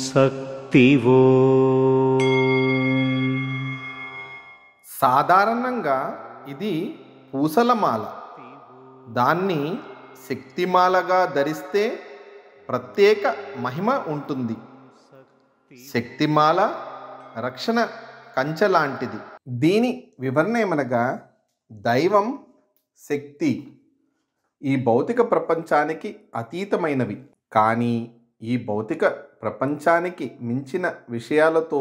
శక్తివో. సాధారణంగా ఇది పూసలమాల. దాన్ని శక్తిమాలగా ధరిస్తే ప్రత్యేక మహిమ ఉంటుంది. శక్తిమాల రక్షణ కంచె లాంటిది. దీని వివరణ ఏమనగా, దైవం, శక్తి ఈ భౌతిక ప్రపంచానికి అతీతమైనవి. కానీ ఈ భౌతిక ప్రపంచానికి మించిన విషయాలతో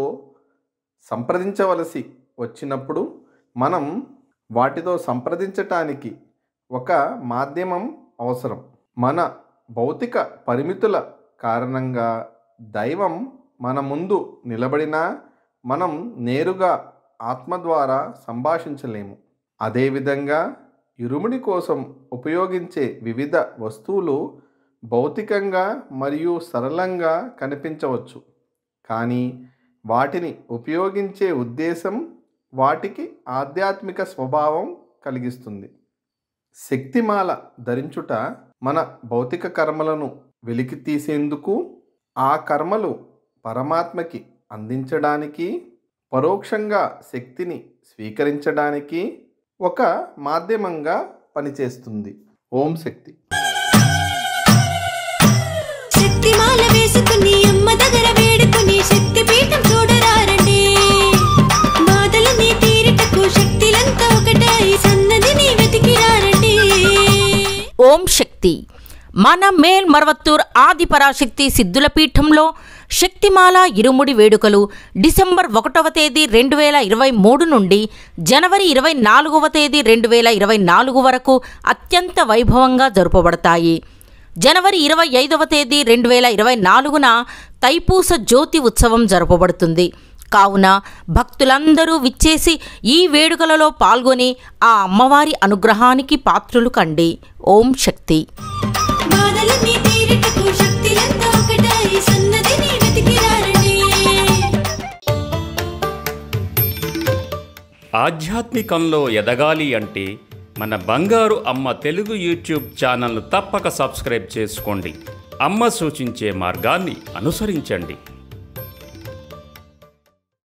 సంప్రదించవలసి వచ్చినప్పుడు మనం వాటితో సంప్రదించటానికి ఒక మాధ్యమం అవసరం. మన భౌతిక పరిమితుల కారణంగా దైవం మన ముందు నిలబడినా మనం నేరుగా ఆత్మ ద్వారా సంభాషించలేము. అదేవిధంగా ఇరుముడి కోసం ఉపయోగించే వివిధ వస్తువులు భౌతికంగా మరియు సరళంగా కనిపించవచ్చు, కానీ వాటిని ఉపయోగించే ఉద్దేశం వాటికి ఆధ్యాత్మిక స్వభావం కలిగిస్తుంది. శక్తిమాల ధరించుట మన భౌతిక కర్మలను వెలికి తీసేందుకు, ఆ కర్మలు పరమాత్మకి అందించడానికి, పరోక్షంగా శక్తిని స్వీకరించడానికి ఒక మాధ్యమంగా పనిచేస్తుంది. ఓం శక్తి. శక్తిమాల వేసుకుని అమ్మ దగ్గర వేడుకుని శక్తి పీఠం చూడరారండి. బాధలని తీరుటకు శక్తిలంతా ఒకటై సన్నదిని వెతికిరారండి. ఓం శక్తి. మన మేల్ మర్వత్తూర్ ఆది పరాశక్తి సిద్ధుల పీఠంలో శక్తిమాల ఇరుముడి వేడుకలు డిసెంబర్ 1వ తేదీ 2023 నుండి జనవరి 24వ తేదీ 2024 వరకు అత్యంత వైభవంగా జరుపబడతాయి. జనవరి 25వ తేదీ 2024న తైపూస జ్యోతి ఉత్సవం జరుపబడుతుంది. కావున భక్తులందరూ విచ్చేసి ఈ వేడుకలలో పాల్గొని ఆ అమ్మవారి అనుగ్రహానికి పాత్రులు కండి. ఓం శక్తి. ఆధ్యాత్మికంలో ఎదగాలి అంటే మన బంగారు అమ్మ తెలుగు యూట్యూబ్ ఛానల్ను తప్పక సబ్స్క్రైబ్ చేసుకోండి. అమ్మ సూచించే మార్గాన్ని అనుసరించండి.